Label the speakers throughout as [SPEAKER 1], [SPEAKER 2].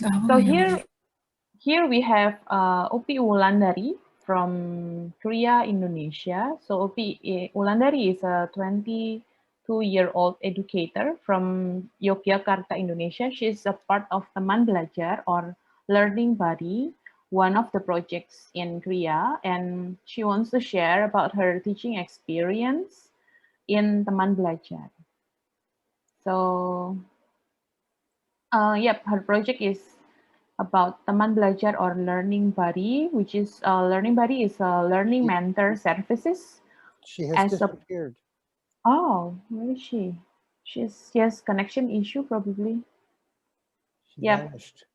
[SPEAKER 1] So here we have Upik Wulandari from Korea, Indonesia. So Upik Wulandari is a 22-year-old educator from Yogyakarta, Indonesia. She is a part of Teman Belajar or learning body, one of the projects in Korea, and she wants to share about her teaching experience in Teman Belajar. So, yep, her project is about Teman Belajar or Learning Buddy, which is Learning Buddy is a learning mentor services
[SPEAKER 2] She has
[SPEAKER 1] as a.
[SPEAKER 2] disappeared.
[SPEAKER 1] Oh, where is she? She has connection issue probably.
[SPEAKER 2] She
[SPEAKER 1] Yep.
[SPEAKER 2] vanished.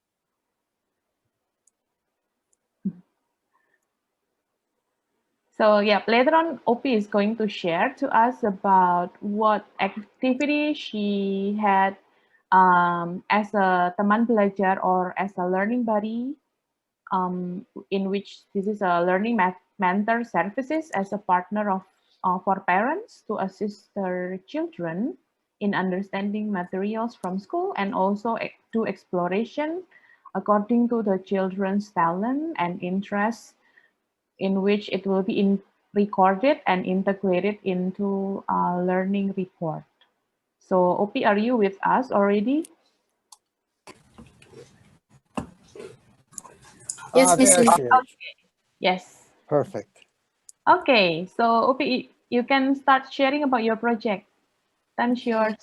[SPEAKER 1] So yeah, later on, OP is going to share to us about what activity she had as a teman belajar or as a learning buddy, in which this is a learning mentor services as a partner of for parents to assist their children in understanding materials from school and also to exploration according to the children's talent and interests, in which it will be recorded and integrated into a learning report. So OP, are you with us already?
[SPEAKER 2] Ah, there she is.
[SPEAKER 1] Yes.
[SPEAKER 2] Perfect.
[SPEAKER 1] Okay, so OP, you can start sharing about your project. Time's yours.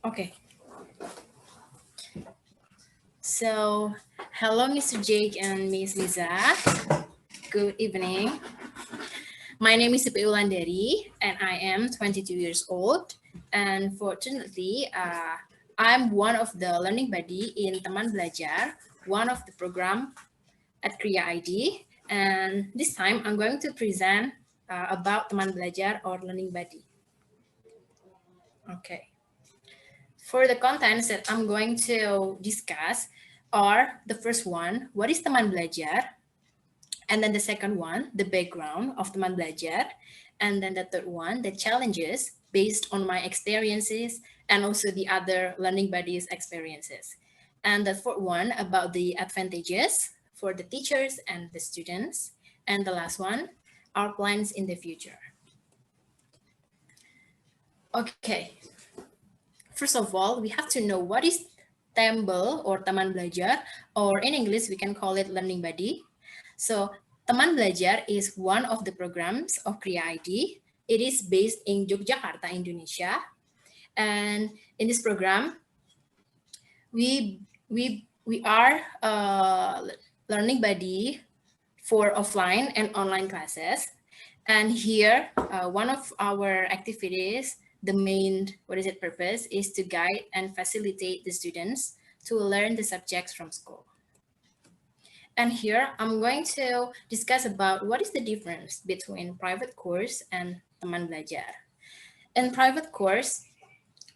[SPEAKER 3] Okay. So, hello, Mr. Jake and Miss Lisa. Good evening. My name is Upik Wulandari, and I am 22 years old. And fortunately, I'm one of the learning buddy in Teman Belajar, one of the program at Kriya ID. And this time, I'm going to present about Teman Belajar or learning buddy. Okay. For the contents that I'm going to discuss are the first one, what is Teman Belajar? And then the second one, the background of Teman Belajar. And then the third one, the challenges based on my experiences and also the other learning buddies' experiences. And the fourth one about the advantages for the teachers and the students. And the last one, our plans in the future. Okay. First of all, we have to know what is Tembel or Teman Belajar, or in English, we can call it Learning Buddy. So Teman Belajar is one of the programs of Kriya ID. It is based in Yogyakarta, Indonesia. And in this program, we are learning buddy for offline and online classes. And here, one of our activities, the main, purpose is to guide and facilitate the students to learn the subjects from school. And here, I'm going to discuss about what is the difference between private course and Teman Belajar. In private course,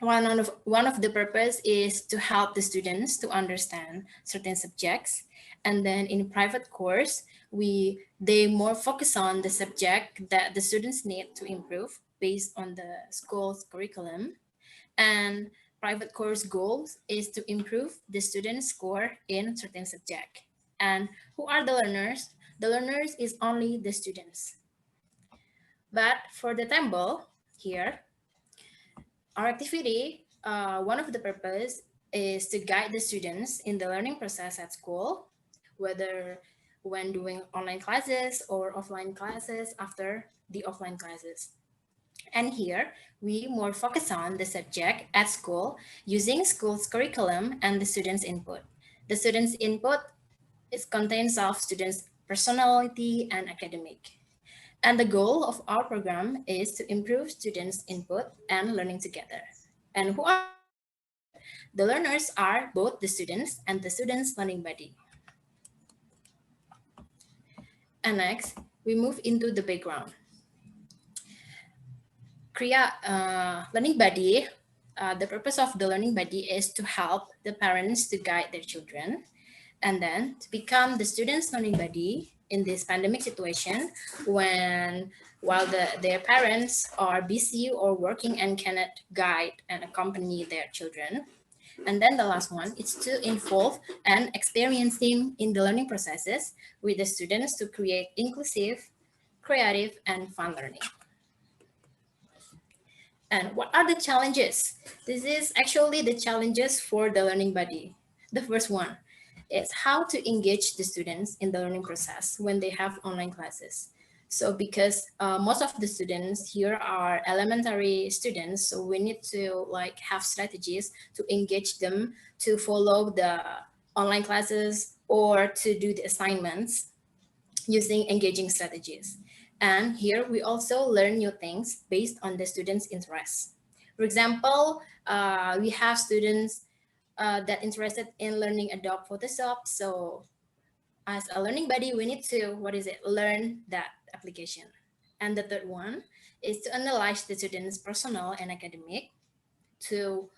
[SPEAKER 3] one of the purpose is to help the students to understand certain subjects. And then in private course, they more focus on the subject that the students need to improve based on the school's curriculum. And private course goals is to improve the student's score in certain subject. And who are the learners? The learners is only the students. But for the Tembel here, our activity, one of the purpose is to guide the students in the learning process at school, whether when doing online classes or offline classes after the offline classes. And here, we more focus on the subject at school using school's curriculum and the students' input. The students' input is contains of students' personality and academic. And the goal of our program is to improve students' input and learning together. And who are the learners are both the students and the students' learning buddy. And next, we move into the background. Kriya Learning Buddy the purpose of the learning buddy is to help the parents to guide their children, and then to become the students' learning buddy in this pandemic situation when while their parents are busy or working and cannot guide and accompany their children. And then the last one is to involve and experiencing in the learning processes with the students to create inclusive, creative, and fun learning. And what are the challenges? This is actually the challenges for the learning buddy. The first one is how to engage the students in the learning process when they have online classes. So because most of the students here are elementary students, so we need to like have strategies to engage them to follow the online classes or to do the assignments using engaging strategies. And here we also learn new things based on the students' interests. For example, we have students that interested in learning Adobe Photoshop. So as a learning buddy, we need to, learn that application. And the third one is to analyze the students' personal and academic to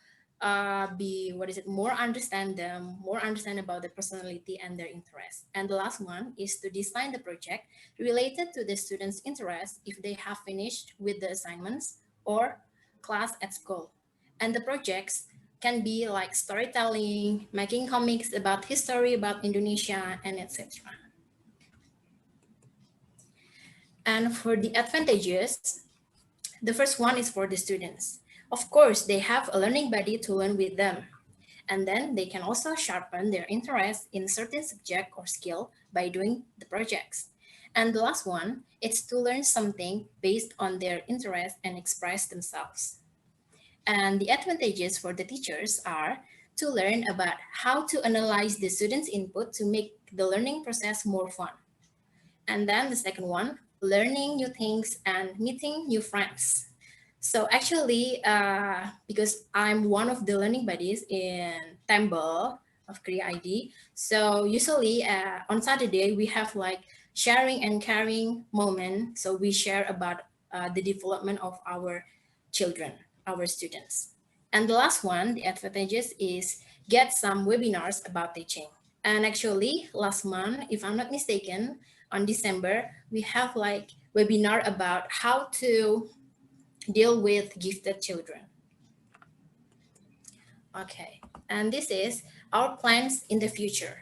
[SPEAKER 3] be more understand them, more understand about their personality and their interests. And the last one is to design the project related to the students' interests if they have finished with the assignments or class at school. And the projects can be like storytelling, making comics about history about Indonesia, and etc. And for the advantages, the first one is for the students. Of course, they have a learning buddy to learn with them. And then they can also sharpen their interest in certain subject or skill by doing the projects. And the last one is to learn something based on their interest and express themselves. And the advantages for the teachers are to learn about how to analyze the students' input to make the learning process more fun. And then the second one, learning new things and meeting new friends. So actually, because I'm one of the learning buddies in Temple of Korea ID, so usually on Saturday we have like sharing and caring moment. So we share about the development of our children, our students. And the last one, the advantages is get some webinars about teaching. And actually, last month, if I'm not mistaken, on December, we have like webinar about how to deal with gifted children. Okay, and this is our plans in the future.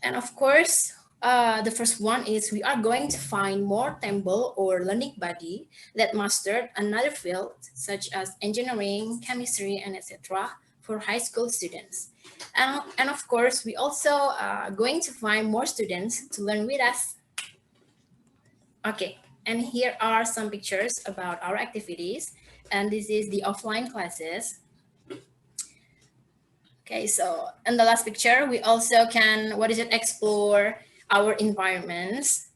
[SPEAKER 3] And of course, the first one is we are going to find more temple or learning buddy that mastered another field such as engineering, chemistry, and etc. for high school students. And of course, we also are going to find more students to learn with us. Okay, and here are some pictures about our activities. And this is the offline classes. Okay, so in the last picture, we also can, explore our environments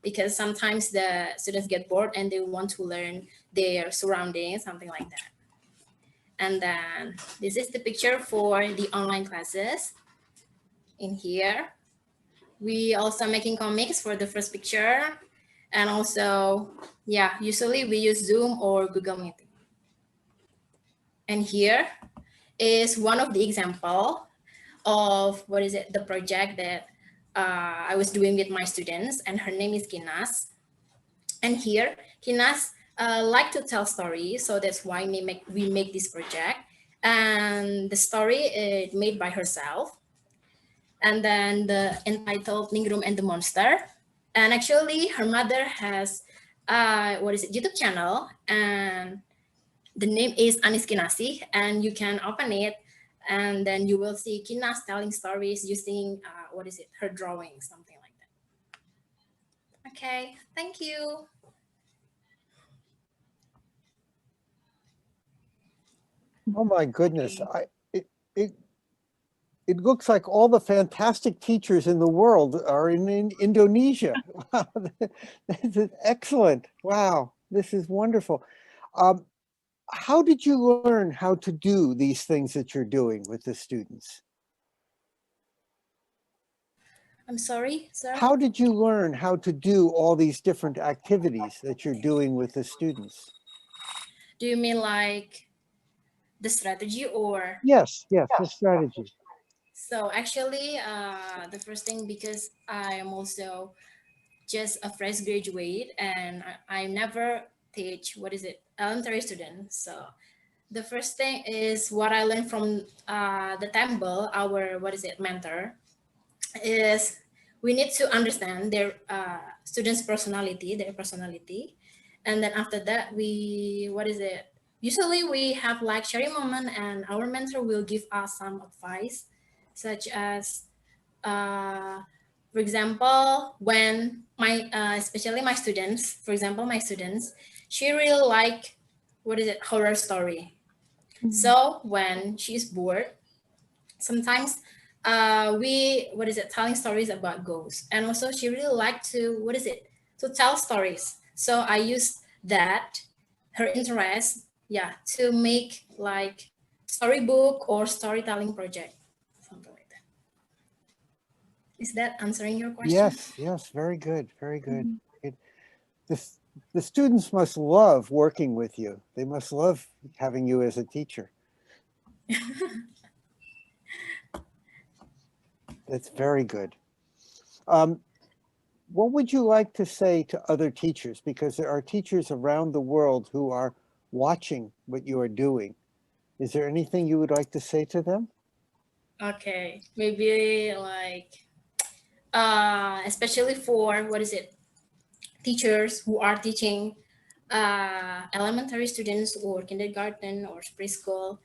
[SPEAKER 3] because sometimes the students get bored and they want to learn their surroundings, something like that. And then this is the picture for the online classes. In here, we also making comics for the first picture. And also, yeah, usually we use Zoom or Google Meeting. And here is one of the example of the project that I was doing with my students, and her name is Kinas. And here, Kinas like to tell stories, so that's why we make this project. And the story is made by herself. And then the entitled Ningrum and the Monster. And actually, her mother has YouTube channel, and the name is Anis Kinasi, and you can open it, and then you will see Kinas telling stories using her drawing, something like that. Okay, thank you.
[SPEAKER 2] Oh my goodness.
[SPEAKER 1] Okay.
[SPEAKER 2] It looks like all the fantastic teachers in the world are in Indonesia. Wow, this is excellent. Wow, this is wonderful. How did you learn how to do these things that you're doing with the students?
[SPEAKER 3] I'm sorry, sir.
[SPEAKER 2] How did you learn how to do all these different activities that you're doing with the students?
[SPEAKER 3] Do you mean like the strategy or?
[SPEAKER 2] Yes, yes, the strategy.
[SPEAKER 3] So actually, the first thing, because I am also just a fresh graduate and I never teach, what is it, elementary students. So the first thing is what I learned from the temple, our, what is it, mentor, is we need to understand their students' personality, their personality. And then after that, we, what is it? Usually we have like sharing moment and our mentor will give us some advice, such as, for example, when my, especially my students, for example, my students, she really like, what is it, horror story. So when she's bored, sometimes we, what is it, telling stories about ghosts, and also she really liked to, what is it, to tell stories. So I use that, her interest, yeah, to make like storybook or storytelling project, something like that. Is that answering your question?
[SPEAKER 2] Yes, yes, very good, very good. The students must love working with you. They must love having you as a teacher. That's very good. What would you like to say to other teachers? Because there are teachers around the world who are watching what you are doing. Is there anything you would like to say to them?
[SPEAKER 3] Okay, maybe like, especially for, what is it, teachers who are teaching elementary students or kindergarten or preschool,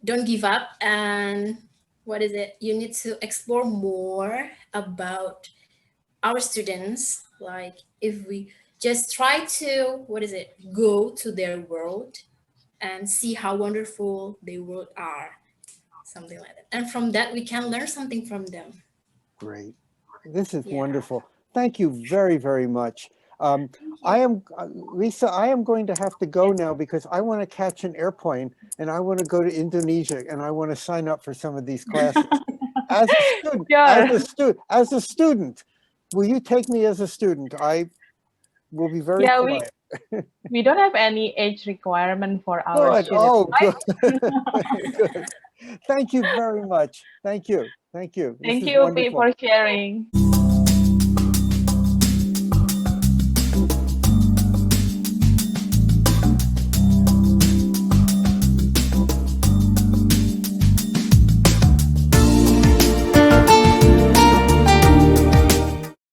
[SPEAKER 3] don't give up, and, what is it, you need to explore more about our students. Like if we just try to, what is it, go to their world and see how wonderful their world are, something like that, and from that we can learn something from them.
[SPEAKER 2] Great. This is
[SPEAKER 3] Yeah.
[SPEAKER 2] wonderful. Thank you very, very much. Lisa, I am going to have to go now because I want to catch an airplane and I want to go to Indonesia and I want to sign up for some of these classes. As a student, as a student, will you take me as a student? I will be very
[SPEAKER 1] Yeah,
[SPEAKER 2] polite.
[SPEAKER 1] we don't have any age requirement for our
[SPEAKER 2] Good.
[SPEAKER 1] students,
[SPEAKER 2] Oh,
[SPEAKER 1] right?
[SPEAKER 2] good. Good. Thank you very much. Thank you. Thank you. This
[SPEAKER 1] Thank
[SPEAKER 2] is
[SPEAKER 1] you, Upik,
[SPEAKER 2] wonderful.
[SPEAKER 1] for sharing.